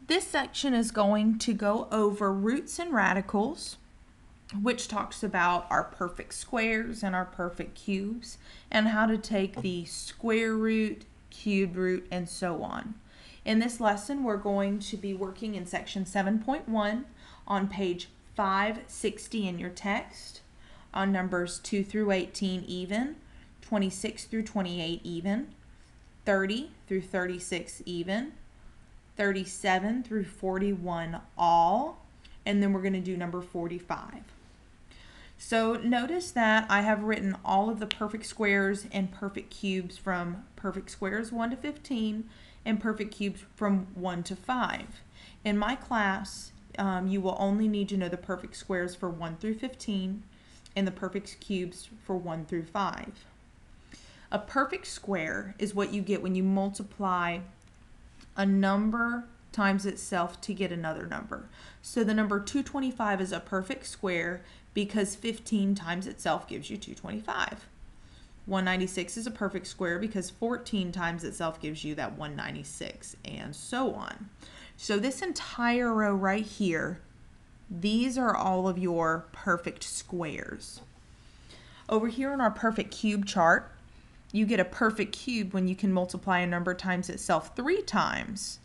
This section is going to go over roots and radicals, which talks about our perfect squares and our perfect cubes, and how to take the square root, cube root, and so on. In this lesson, we're going to be working in section 7.1 on page 560 in your text, on numbers 2 through 18 even, 26 through 28 even, 30 through 36 even, 37 through 41 all, and then we're going to do number 45. So notice that I have written all of the perfect squares and perfect cubes from perfect squares 1 to 15 and perfect cubes from 1 to 5. In my class, you will only need to know the perfect squares for 1 through 15 and the perfect cubes for 1 through 5. A perfect square is what you get when you multiply a number times itself to get another number. So the number 225 is a perfect square because 15 times itself gives you 225. 196 is a perfect square because 14 times itself gives you that 196, and so on. So this entire row right here, these are all of your perfect squares. Over here on our perfect cube chart, you get a perfect cube when you can multiply a number times itself 3 times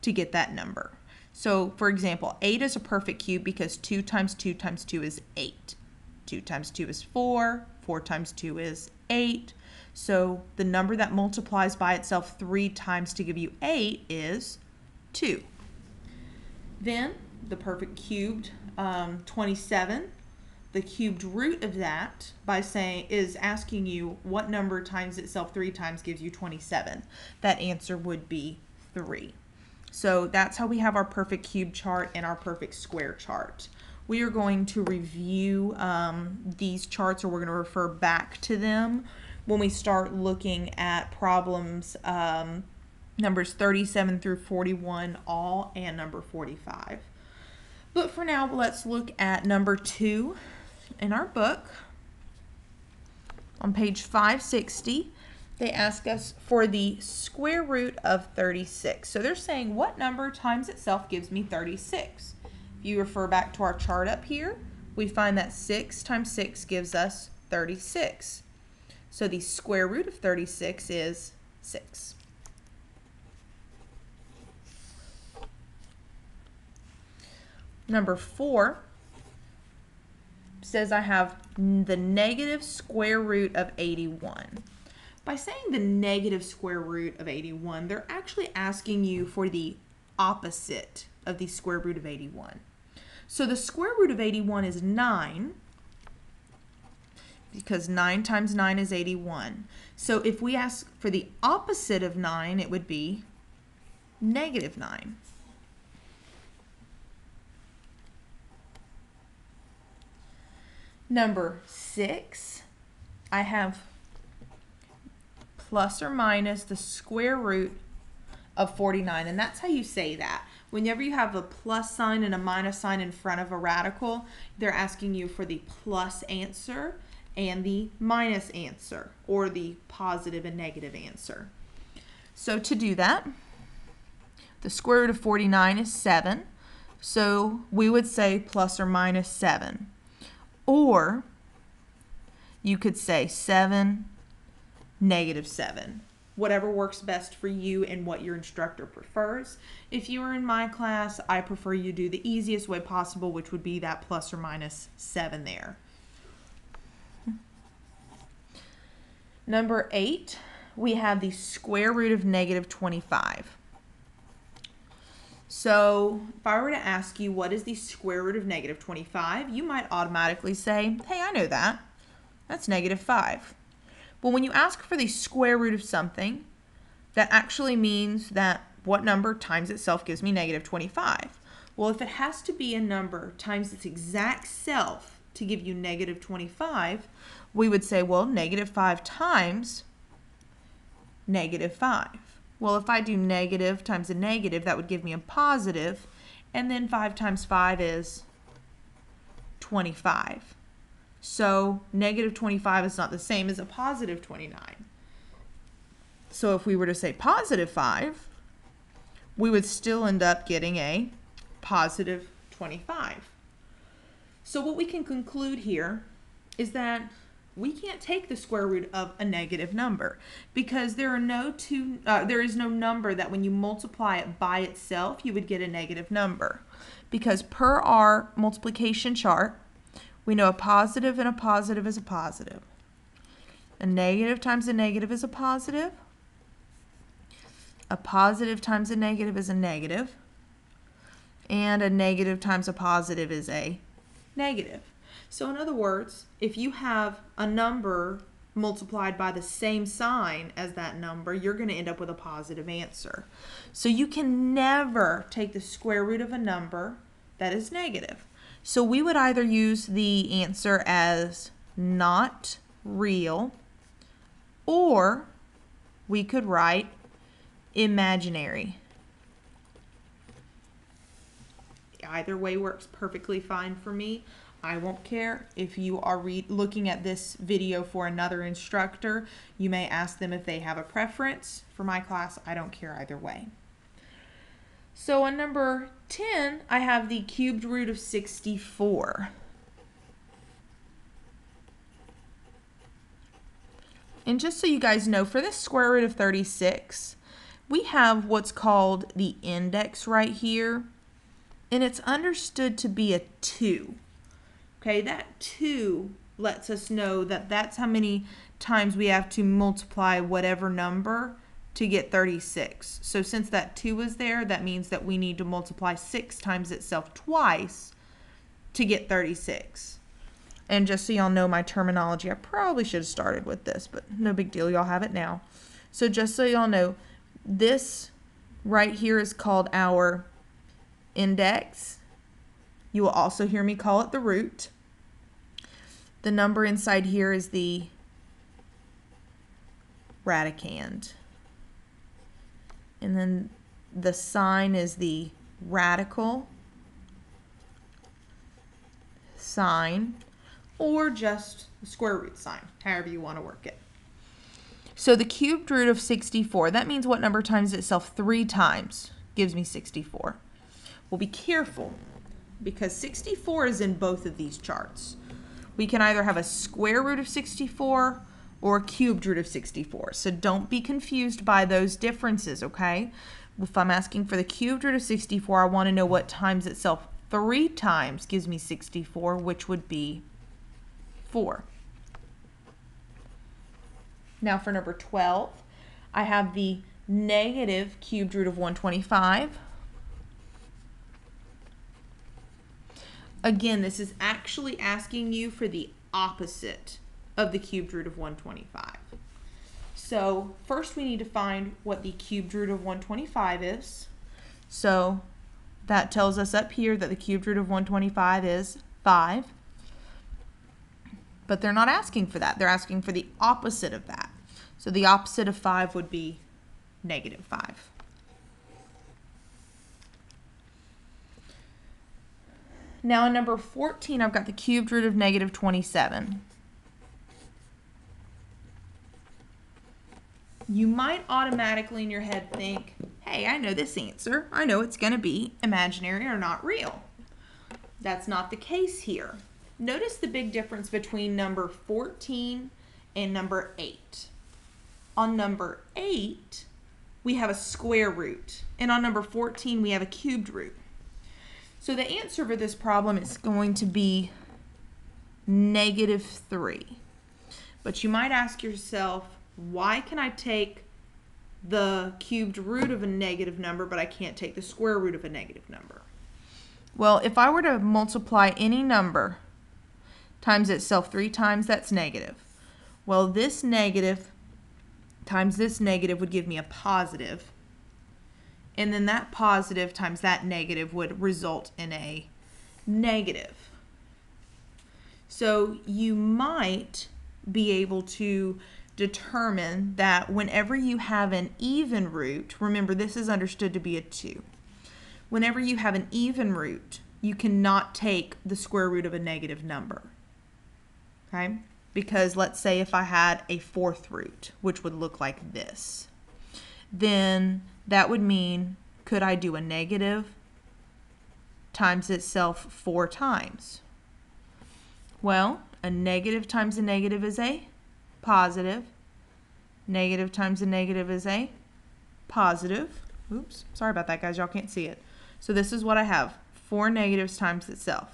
to get that number. So for example, 8 is a perfect cube because 2 times 2 times 2 is 8. 2 times 2 is 4. 4 times 2 is 8. So the number that multiplies by itself 3 times to give you 8 is 2. Then the perfect cubed 27, the cubed root of that by saying is asking you what number times itself 3 times gives you 27. That answer would be 3. So that's how we have our perfect cube chart and our perfect square chart. We are going to review these charts, or we're going to refer back to them when we start looking at problems numbers 37 through 41 all and number 45. But for now, let's look at number 2 in our book. On page 560, they ask us for the square root of 36. So they're saying what number times itself gives me 36? If you refer back to our chart up here, we find that 6 times 6 gives us 36. So the square root of 36 is 6. Number 4 says I have the negative square root of 81. By saying the negative square root of 81, they're actually asking you for the opposite of the square root of 81. So the square root of 81 is 9, because 9 times 9 is 81. So if we ask for the opposite of 9, it would be negative 9. Number 6, I have plus or minus the square root of 49, and that's how you say that. Whenever you have a plus sign and a minus sign in front of a radical, they're asking you for the plus answer and the minus answer, or the positive and negative answer. So to do that, the square root of 49 is 7, so we would say plus or minus 7. Or you could say 7, negative 7. Whatever works best for you and what your instructor prefers. If you are in my class, I prefer you do the easiest way possible, which would be that plus or minus 7 there. Number 8, we have the square root of negative 25. So if I were to ask you what is the square root of negative 25, you might automatically say, hey, I know that. That's negative 5. But when you ask for the square root of something, that actually means that what number times itself gives me negative 25. Well, if it has to be a number times its exact self to give you negative 25, we would say, well, negative 5 times negative 5. Well, if I do negative times a negative, that would give me a positive, and then 5 times 5 is 25. So negative 25 is not the same as a positive 29. So if we were to say positive 5, we would still end up getting a positive 25. So what we can conclude here is that we can't take the square root of a negative number because there is no number that when you multiply it by itself, you would get a negative number. Because per our multiplication chart, we know a positive and a positive is a positive. A negative times a negative is a positive. A positive times a negative is a negative. And a negative times a positive is a negative. So in other words, if you have a number multiplied by the same sign as that number, you're going to end up with a positive answer. So you can never take the square root of a number that is negative. So we would either use the answer as not real, or we could write imaginary. Either way works perfectly fine for me. I won't care. If you are looking at this video for another instructor, you may ask them if they have a preference. For my class, I don't care either way. So on number 10, I have the cubed root of 64. And just so you guys know, for this square root of 36, we have what's called the index right here, and it's understood to be a 2. Okay, that 2 lets us know that that's how many times we have to multiply whatever number to get 36. So since that 2 is there, that means that we need to multiply 6 times itself twice to get 36. And just so y'all know my terminology, I probably should have started with this, but no big deal, y'all have it now. So just so y'all know, this right here is called our index. You will also hear me call it the root. The number inside here is the radicand. And then the sign is the radical sign, or just the square root sign, however you want to work it. So the cubed root of 64, that means what number times itself 3 times gives me 64. Well, be careful, because 64 is in both of these charts. We can either have a square root of 64 or a cubed root of 64. So don't be confused by those differences, okay? If I'm asking for the cubed root of 64, I want to know what times itself 3 times gives me 64, which would be 4. Now for number 12, I have the negative cubed root of 125. Again, this is actually asking you for the opposite of the cubed root of 125. So first we need to find what the cubed root of 125 is. So that tells us up here that the cubed root of 125 is 5. But they're not asking for that. They're asking for the opposite of that. So the opposite of 5 would be negative 5. Now in number 14, I've got the cubed root of negative 27. You might automatically in your head think, hey, I know this answer. I know it's going to be imaginary or not real. That's not the case here. Notice the big difference between number 14 and number 8. On number 8, we have a square root, and on number 14, we have a cubed root. So the answer for this problem is going to be negative 3. But you might ask yourself, why can I take the cubed root of a negative number, but I can't take the square root of a negative number? Well, if I were to multiply any number times itself 3 times, that's negative. Well, this negative times this negative would give me a positive. And then that positive times that negative would result in a negative. So you might be able to determine that whenever you have an even root, remember this is understood to be a 2. Whenever you have an even root, you cannot take the square root of a negative number. Okay? Because let's say if I had a 4th root, which would look like this, then that would mean could I do a negative times itself 4 times? Well, a negative times a negative is a positive. Negative times a negative is a positive. Oops, sorry about that, guys. Y'all can't see it. So this is what I have. 4 negatives times itself.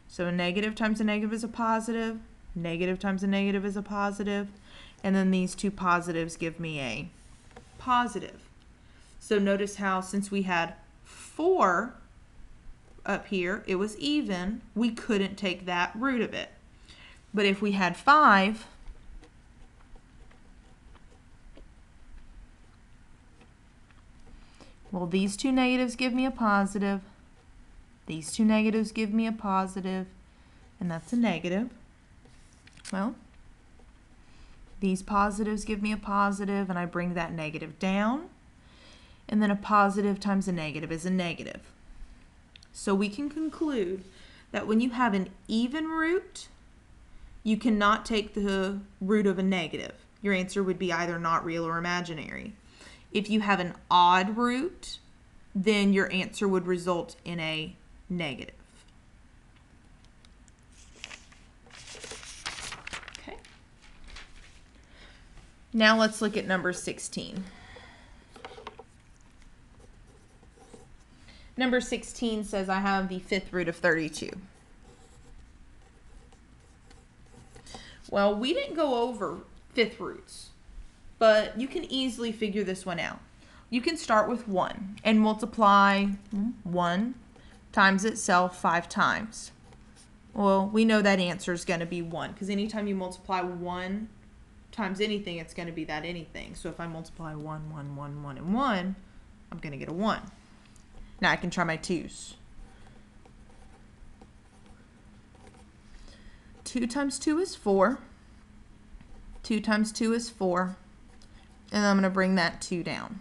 So a negative times a negative is a positive. Negative times a negative is a positive. And then these two positives give me a positive. So notice how since we had 4 up here, it was even. We couldn't take that root of it. But if we had 5, well, these two negatives give me a positive. These two negatives give me a positive, and that's a negative. Well, these positives give me a positive, and I bring that negative down. And then a positive times a negative is a negative. So we can conclude that when you have an even root, you cannot take the root of a negative. Your answer would be either not real or imaginary. If you have an odd root, then your answer would result in a negative. Okay. Now let's look at number 16. Number 16 says I have the 5th root of 32. Well, we didn't go over 5th roots, but you can easily figure this one out. You can start with 1 and multiply 1 times itself 5 times. Well, we know that answer is going to be 1 because anytime you multiply 1 times anything, it's going to be that anything. So if I multiply 1, 1, 1, 1, and 1, I'm going to get a 1. Now I can try my 2's. 2 times 2 is 4. 2 times 2 is 4. And I'm going to bring that 2 down.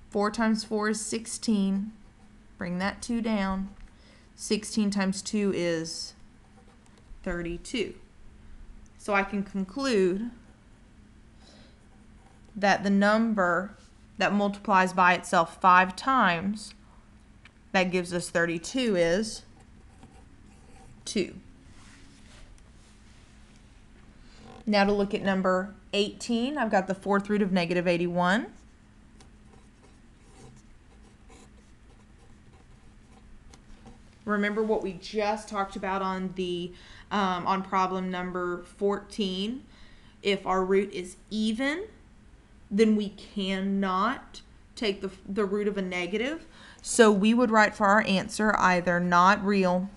4 times 4 is 16. Bring that 2 down. 16 times 2 is 32. So I can conclude that the number that multiplies by itself 5 times, that gives us 32, is 2. Now to look at number 18, I've got the 4th root of negative 81. Remember what we just talked about on the on problem number 14. If our root is even, then we cannot take the root of a negative. So we would write for our answer either not real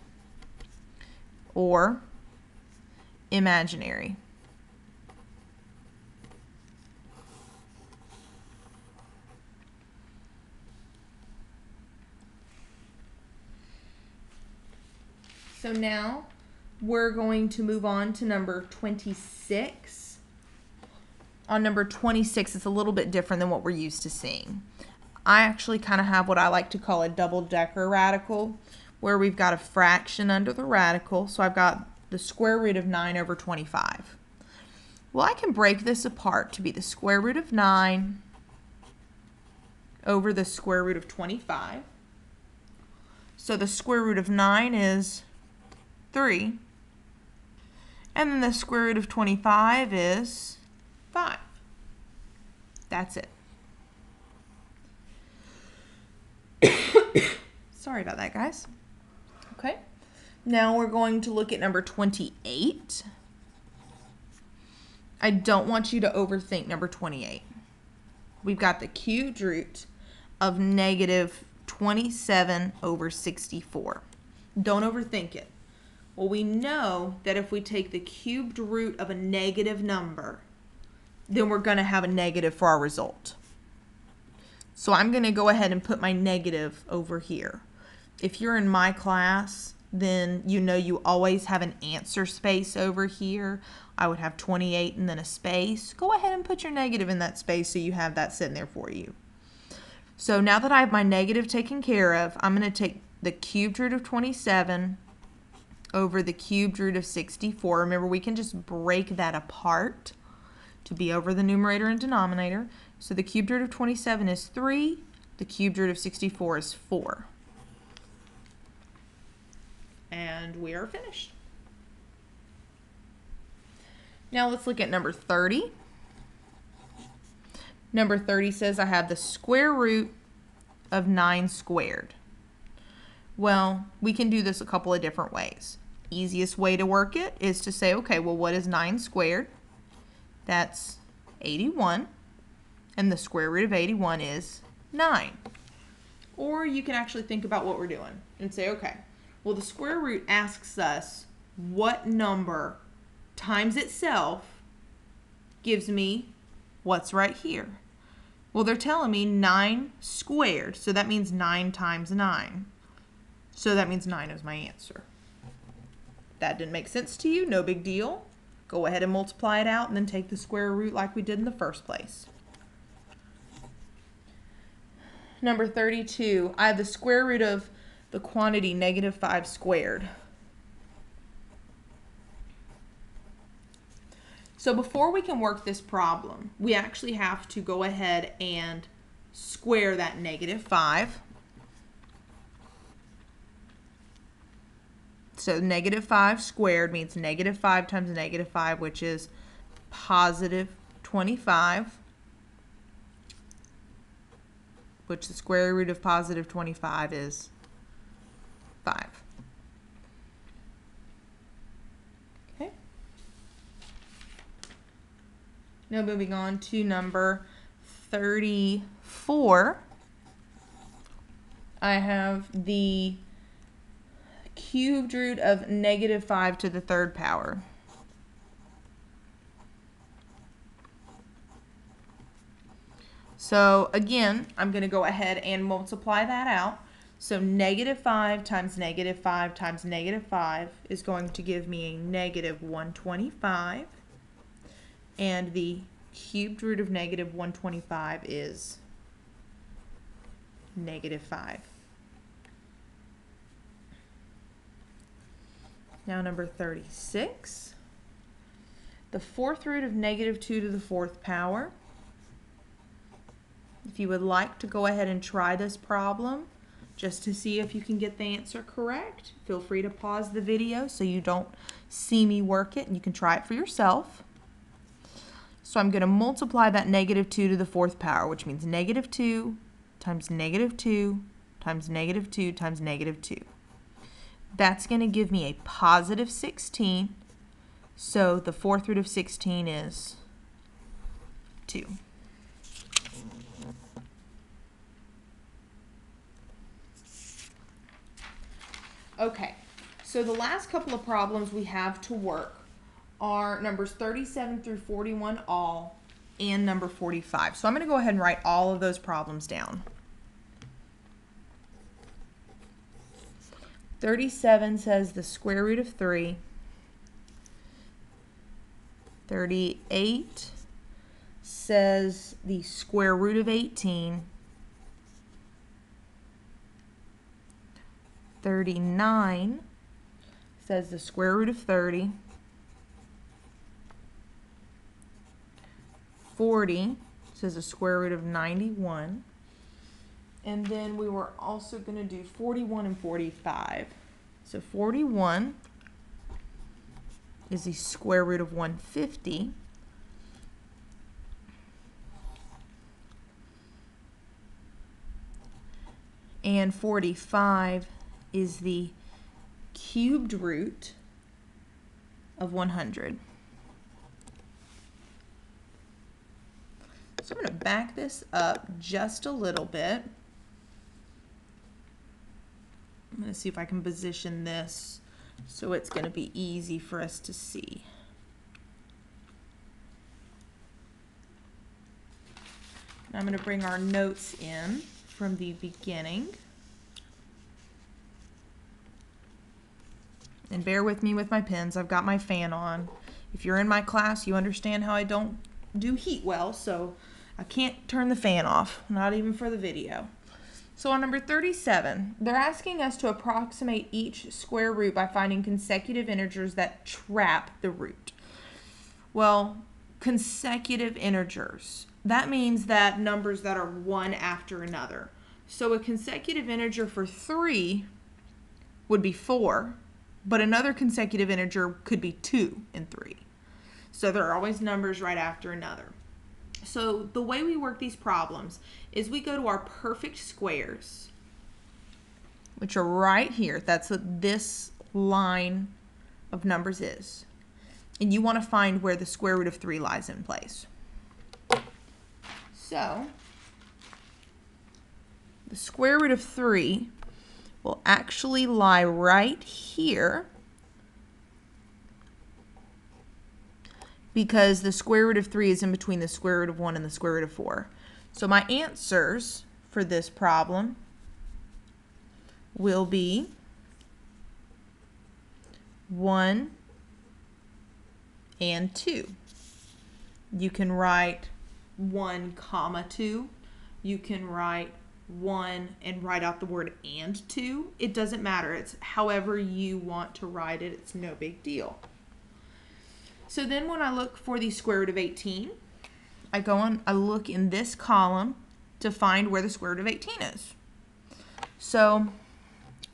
or imaginary. So now we're going to move on to number 26. On number 26, it's a little bit different than what we're used to seeing. I actually kind of have what I like to call a double-decker radical, where we've got a fraction under the radical. So I've got the square root of 9 over 25. Well, I can break this apart to be the square root of 9 over the square root of 25. So the square root of 9 is 3. And then the square root of 25 is 5. That's it. Sorry about that, guys. Okay. Now we're going to look at number 28. I don't want you to overthink number 28. We've got the cubed root of negative 27 over 64. Don't overthink it. Well, we know that if we take the cubed root of a negative number, then we're going to have a negative for our result. So I'm going to go ahead and put my negative over here. If you're in my class, then you know you always have an answer space over here. I would have 28 and then a space. Go ahead and put your negative in that space so you have that sitting there for you. So now that I have my negative taken care of, I'm going to take the cubed root of 27 over the cubed root of 64. Remember, we can just break that apart to be over the numerator and denominator. So the cubed root of 27 is 3. The cubed root of 64 is 4. And we are finished. Now let's look at number 30. Number 30 says I have the square root of 9 squared. Well, we can do this a couple of different ways. Easiest way to work it is to say, okay, well, what is 9 squared? That's 81. And the square root of 81 is 9. Or you can actually think about what we're doing and say, okay, well, the square root asks us what number times itself gives me what's right here. Well, they're telling me 9 squared, so that means 9 times 9. So that means 9 is my answer. That didn't make sense to you? No big deal. Go ahead and multiply it out and then take the square root like we did in the first place. Number 32, I have the square root of the quantity -5 squared. So before we can work this problem, we actually have to go ahead and square that -5. So -5 squared means -5 times -5, which is positive 25, which the square root of positive 25 is 5. Okay. Now moving on to number 34, I have the cubed root of -5 to the 3rd power. So again, I'm going to go ahead and multiply that out. So -5 times -5 times -5 is going to give me a -125. And the cubed root of -125 is -5. Now number 36. The 4th root of -2 to the 4th power. If you would like to go ahead and try this problem just to see if you can get the answer correct, feel free to pause the video so you don't see me work it and you can try it for yourself. So I'm going to multiply that -2 to the 4th power, which means -2 times -2 times -2 times -2. That's going to give me a positive 16. So the 4th root of 16 is 2. Okay, so the last couple of problems we have to work are numbers 37 through 41 all and number 45. So I'm going to go ahead and write all of those problems down. 37 says the square root of 3. 38 says the square root of 18. 39 says the square root of 30. 40 says the square root of 91. And then we were also going to do 41 and 45. So 41 is the square root of 150. And 45 is the cubed root of 100. So I'm going to back this up just a little bit. I'm going to see if I can position this so it's going to be easy for us to see. Now I'm going to bring our notes in from the beginning. And bear with me with my pens. I've got my fan on. If you're in my class, you understand how I don't do heat well, so I can't turn the fan off, not even for the video. So on number 37, they're asking us to approximate each square root by finding consecutive integers that trap the root. Well, consecutive integers. that means that numbers that are one after another. So a consecutive integer for 3 would be 4, but another consecutive integer could be 2 and 3. So there are always numbers right after another. So the way we work these problems is we go to our perfect squares, which are right here. That's what this line of numbers is. And you want to find where the square root of 3 lies in place. So the square root of 3 will actually lie right here, because the square root of 3 is in between the square root of 1 and the square root of 4. So my answers for this problem will be 1 and 2. You can write 1 comma 2. You can write 1 and write out the word and 2. It doesn't matter. It's however you want to write it. It's no big deal. So then when I look for the square root of 18, I look in this column to find where the square root of 18 is. So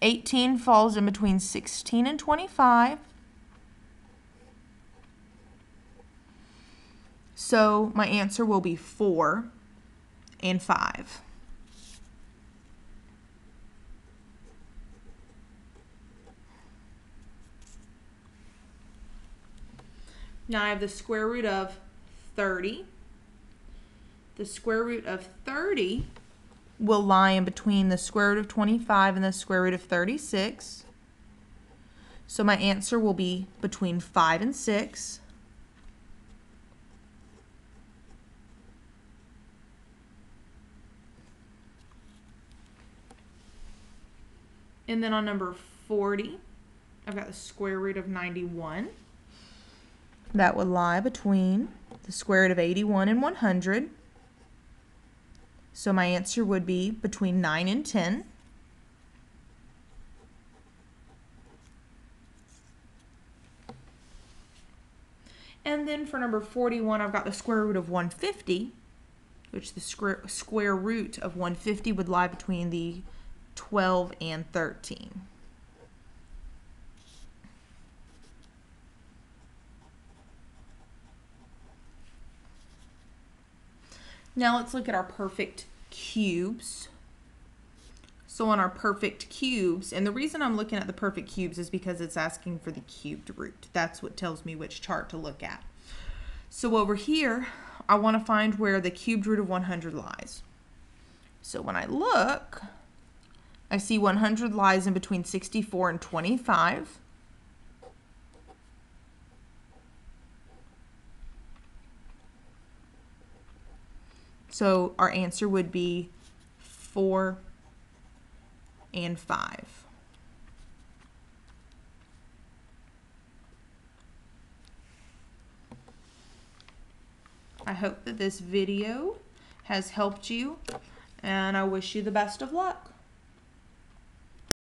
18 falls in between 16 and 25. So my answer will be 4 and 5. Now I have the square root of 30. The square root of 30 will lie in between the square root of 25 and the square root of 36. So my answer will be between 5 and 6. And then on number 40, I've got the square root of 91. That would lie between the square root of 81 and 100. So my answer would be between 9 and 10. And then for number 41, I've got the square root of 150, which the square root of 150 would lie between the 12 and 13. Now let's look at our perfect cubes. So on our perfect cubes, and the reason I'm looking at the perfect cubes is because it's asking for the cubed root. That's what tells me which chart to look at. So over here, I want to find where the cubed root of 100 lies. So when I look, I see 100 lies in between 64 and 25. So our answer would be 4 and 5. I hope that this video has helped you, and I wish you the best of luck.